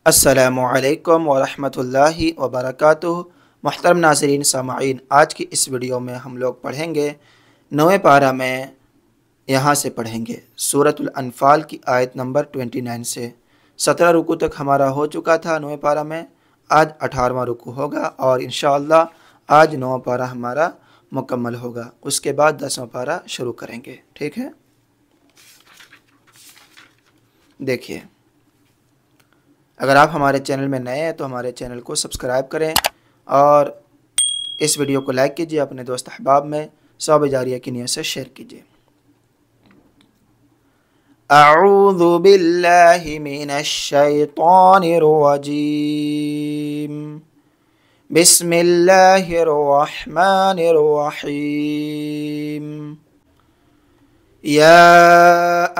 अस्सलामुअलैकुम वरहमतुल्लाहि वबरकातुहू। मुहतरम नाज़रीन सामाईन, आज की इस वीडियो में हम लोग पढ़ेंगे 9वें पारा में, यहाँ से पढ़ेंगे सूरतुल अनफ़ाल की आयत नंबर 29 से। 17 रुकू तक हमारा हो चुका था 9वें पारा में। आज 18वां रुकू होगा और इंशाअल्लाह आज 9वां पारा हमारा मुकम्मल होगा। उसके बाद 10वां पारा शुरू करेंगे। ठीक है, देखिए, अगर आप हमारे चैनल में नए हैं तो हमारे चैनल को सब्सक्राइब करें और इस वीडियो को लाइक कीजिए, अपने दोस्त अहबाब में सवाब जारिया की नियत से शेयर कीजिए। अऊज़ु बिल्लाहि मिनश शैतानिर रजीम। बिस्मिल्लाहिर रहमानिर रहीम। या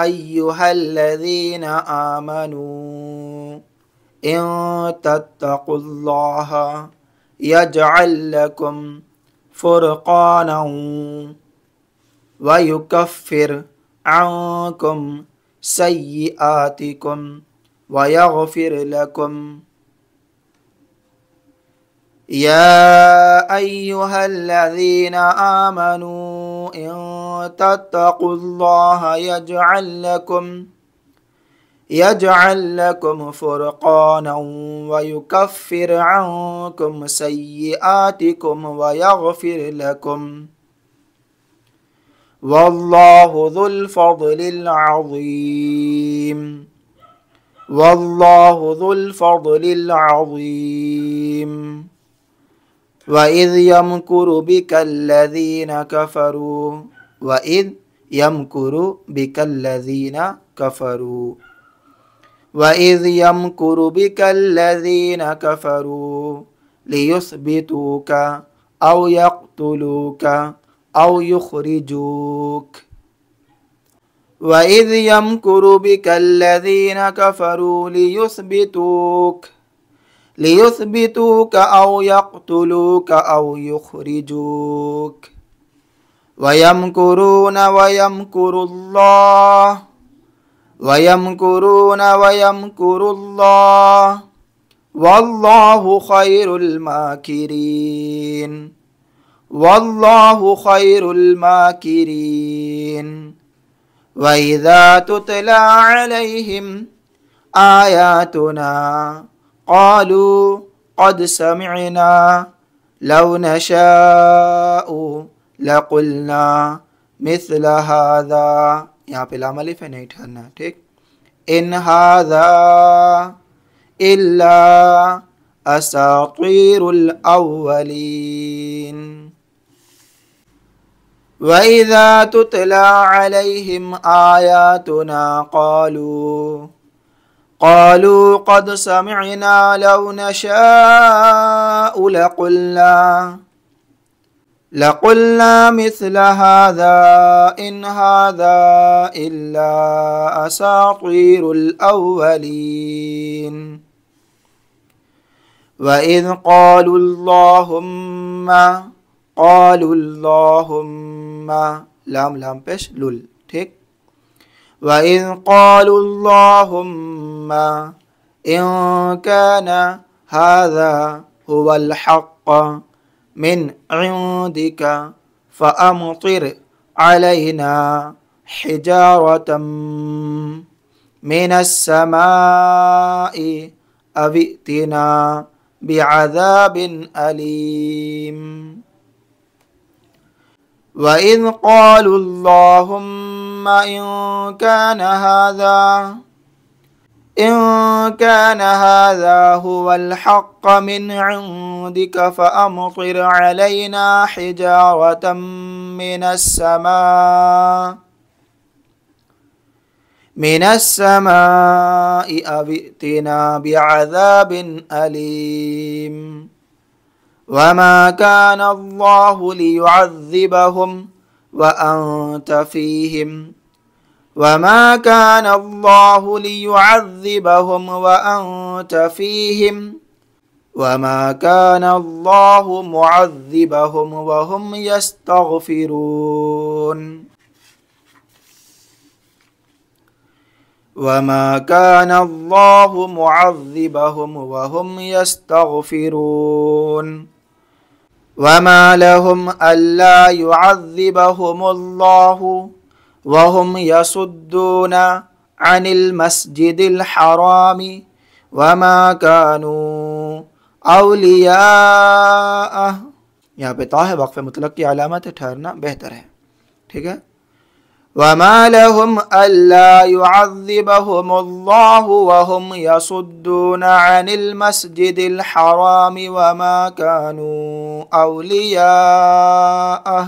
अय्युहल्लज़ीना आमनू इन तत्तक़ुल्लाह यजअल लकुम फ़ुरक़ानन व युकफ़्फ़िर अन्कुम सय्यिआतिकुम व यग़फ़िर लकुम। या अय्युहल्लज़ीना आमनू इन तत्तक़ुल्लाह यजअल लकुम फ़ुरक़ानन व युकफ़्फ़िर अन्कुम सय्यिआतिकुम व यग़फ़िर लकुम। वल्लाहु ज़ुल फ़ज़लिल अज़ीम। वल्लाहु ज़ुल फ़ज़लिल अज़ीम। वइज़ यमकुरु बिकल्लज़ीना कफ़रू वइज़ यमकुरु बिकल्लज़ीना कफ़रू वइज़ यमकुरु बिकल्लज़ीना कफ़रू लियुस्बितूका औ यक़्तुलूका औ युख़्रिजूक। वइज़ यमकुरु बिकल्लज़ीना कफ़रू लियुस्बितूका औ यक़्तुलूका औ युख़्रिजूक। वयमकुरून वयमकुरुल्लाह वल्लाहु खैरुल माकिरीन। वल्लाहु खैरुल माकिरीन। वइज़ा तुतला अलैहिम आयातुना क़ालू क़द समिअना लौ नशाअु लक़ुल्ना मिस्ल हाज़ा। यहाँ पे लाम अलिफ है, नहीं ठहरना, ठीक। इन हाज़ा इल्ला असातीरुल अव्वलीन। वइज़ा तुतला अलैहिम आयातुना क़ालू क़द समिअना लौ नशाअु लक़ुल्ना मिस्ल हाज़ा इन हाज़ा इल्ला असातीरुल अव्वलीन। वइज़ क़ालुल्लाहुम्मा लाम लाम पेश लुल, ठीक। वइज़ क़ालुल्लाहुम्मा इन कान हाज़ा हुवल हक़्क़ मिन इंदिका फ़अम्तिर अलैना हिजारतम मिनस समाई अविअ्तिना बिअज़ाबिन अलीम। वइज़ क़ालुल्लाहुम्मा इन कान हाज़ा हुवल हक़्क़ मिन इंदिका फ़अम्तिर अलैना हिजारतम मिनस समाई अविअ्तिना बिअज़ाबिन अलीम। वमा कान अल्लाहु लियुअज़्ज़िबहुम व अंत फ़ीहिम वमा कान अल्लाहु लियुअज़्ज़िबहुम व अंत फ़ीहिम वमा कान अल्लाहु मुअज़्ज़िबहुम व हुम यस्तग़फ़िरून। वमा काना अल्लाहु मुअज़्ज़िबहुम वहुम यस्तग़फ़िरून वमा लहुम अल्ला युअज़्ज़िबहुमुल्लाहु वहुम यसुद्दूना अनिल मस्जिदिल हरामी वमा कानू औलियाअह। यहाँ पे ता है, वक्फ़े मुतलक की अलामत है, ठहरना बेहतर है। ठीक है। वमा लहुम अल्ला युअज़्ज़िबहुमुल्लाहु वहुम यसुद्दूना अनिल मस्जिदिल हरामी वमा कानू औलियाअह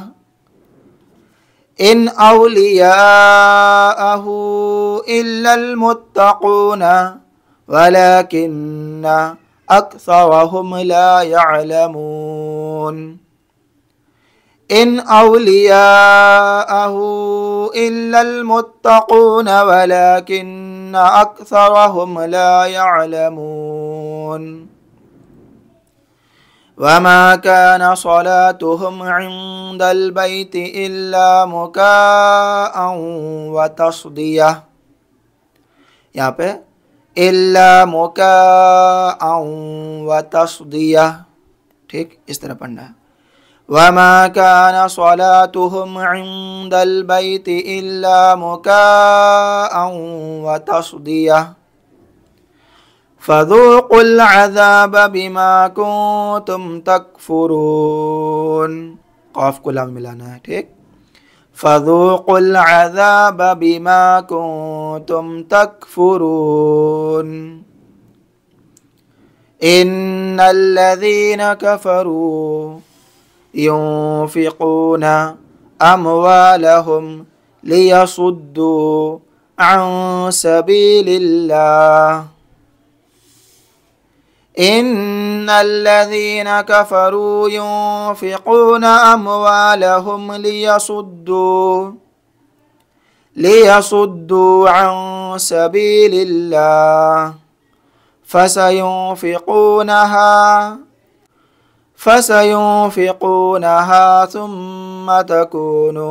इन औलियाअहु इल्लल मुत्तक़ूना वलाकिन्ना अक्सरहुम ला यअलमून। इन औलियाअहु इल्लल मुत्तक़ूना वलाकिन्ना अक्सरहुम ला यअलमून। वमा काना सलातुहुम इंदल बैति इल्ला मुकाअन व तस्दिया। यहाँ पे इल्ला मुकाअन व तस्दिया, ठीक इस तरह पढ़ना है। वमा काना सलातुहुम इंदल बैति इल्ला मुकाअन व तस्दिया फ़ज़ूक़ुल अज़ाब बिमा कुन्तुम तकफ़ुरून। क़ाफ़ को लाम मिलाना है, ठीक। फ़ज़ूक़ुल अज़ाब बिमा कुन्तुम तकफ़ुरून। इन्नल्लज़ीना कफ़रू युन्फ़िक़ूना अम्वालहुम लियसुद्दू अन सबीलिल्लाह। इन्नल्लज़ीना कफ़रू युन्फ़िक़ूना अम्वालहुम लियसुद्दू अन सबीलिल्लाह फसयुन्फ़िक़ूनहा थुम्मा तकूनु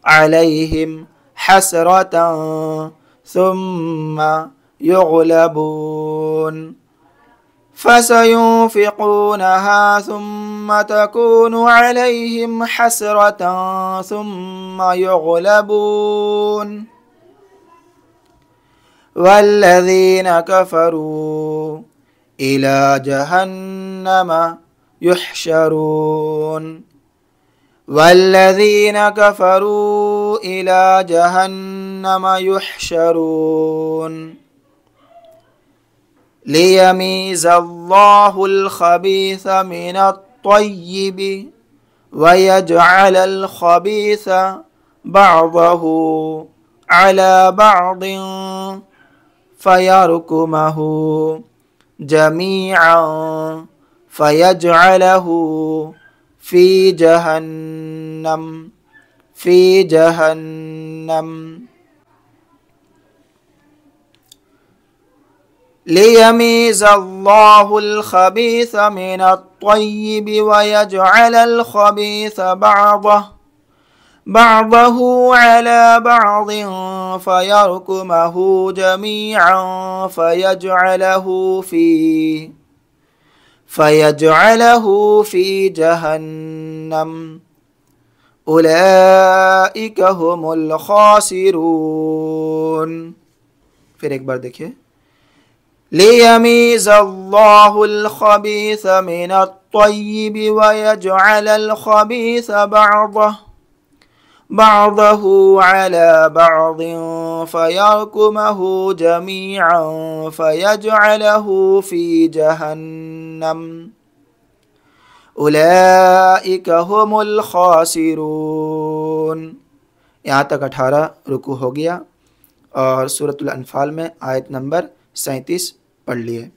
अलैहिम हसरतन थुम्मा युग़लबून। फसयुन्फ़िक़ूनहा थुम्मा तकूनु अलैहिम हसरतन थुम्मा युग़लबून वल्लज़ीना कफ़रू इला जहन्नम युहशरून। वल्लज़ीना कफ़रू इला जहन्नम युहशरून लियमीज़ल्लाहुल ख़बीथ मिनत-तय्यिब वयजअलल ख़बीथ बअदहु अला बअदिन फयरकुमहु जमीअन फयजअलहु फी जहन्नम लियमीज़ल्लाहुल ख़बीथ मिनत-तय्यिब वयजअलल ख़बीथ बअदहु अला बअदिन फयरकुमहु जमीअन फयजअलहु फी जहन्नम उलाइका हुमुल ख़ासिरून। फिर एक बार देखिए। लियमीज़ल्लाहुल ख़बीथ मिनत-तय्यिब वयजअलल ख़बीथ बअदहु अला बअदिन फयरकुमहु जमीअन फयजअलहु फी जहन्नम उलाइका हुमुल ख़ासिरून। यहाँ तक 18 रुकू हो गया और सूरतुल अनफ़ाल में आयत नंबर 37 पढ़ लिए।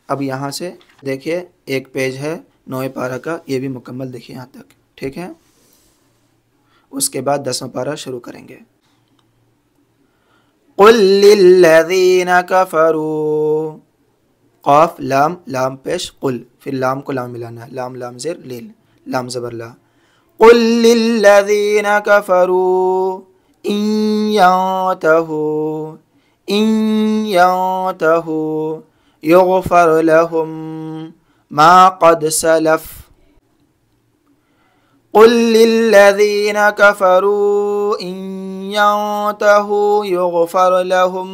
अब यहाँ से देखिए एक पेज है 9वें पारा का, ये भी मुकम्मल देखिए यहाँ तक, ठीक है। उसके बाद 10वां पारा शुरू करेंगे। कुल लिल्लज़ीना कफ़रू, क़ाफ लाम लाम पेश कुल, फिर लाम को लाम मिलाना है, लाम लाम ज़ेर लिल, लाम ज़बर ला। कुल लिल्लज़ीना कफ़रू इन यंतहू इन यंतहु युगफर लहुम मा क़द सलफ क़ुल लिल्लज़ीन कफ़रू इन यंतहु युगफर लहुम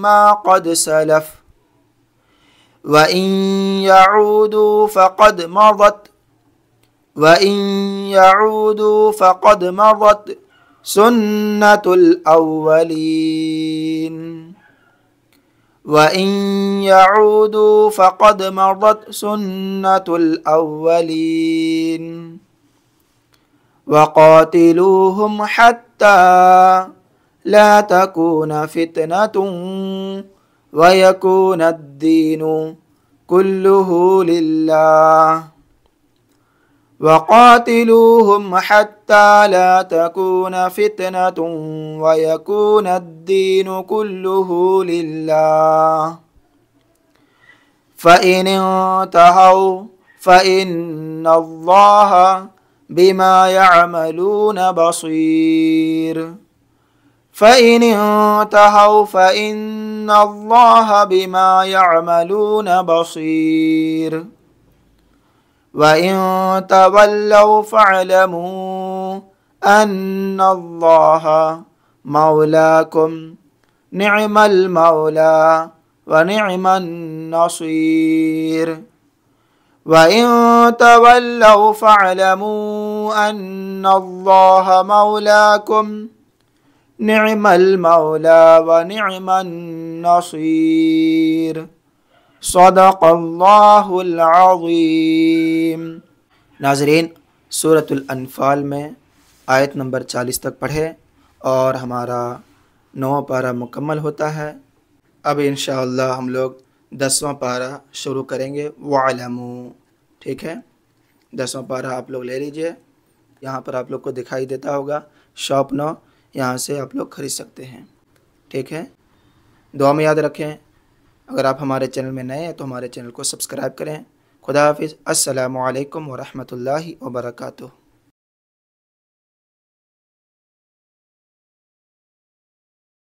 मा क़द सलफ व इन यऊदू फ़क़द मज़त सुन्नतुल अव्वलीन व इन यऊदू फ़क़द मज़त सुन्नतुल अव्वलीन वक़ातिलूहुम हत्ता ला तकून फितनतुन वयकूनद्दीनु कुल्लुहु लिल्लाह वक़ातिलूहुम हत्ता ला तकून फितनतुन वयकूनद्दीनु कुल्लुहु लिल्लाह फ़इन इंतहौ फ़इन्नल्लाह बिमा यअमलून बसीर फ़इन इंतहौ फ़इन्नल्लाह बिमा यअमलून बसीर व इन तवल्लौ फ़अलमू अन्नल्लाह मौलाकुम निअमल मौला व निअमन नसीर व इन तवल्लौ फ़अलमू अन्नल्लाह मौलाकुम निअमल मौला व निअमन नसीर सदक़ल्लाहुल अज़ीम। नाज़रीन, सूरतुल अनफ़ाल में आयत नंबर 40 तक पढ़े और हमारा 9वां पारा मुकम्मल होता है। अब इंशाअल्लाह हम लोग 10वां पारा शुरू करेंगे। वअलमू, ठीक है, 10वां पारा आप लोग ले लीजिए। यहाँ पर आप लोग को दिखाई देता होगा शॉप 9, यहाँ से आप लोग ख़रीद सकते हैं, ठीक है। दुआ में याद रखें। अगर आप हमारे चैनल में नए हैं तो हमारे चैनल को सब्सक्राइब करें। खुदा हाफिज़। अस्सलामु अलैकुम व रहमतुल्लाहि व बरकातुहू।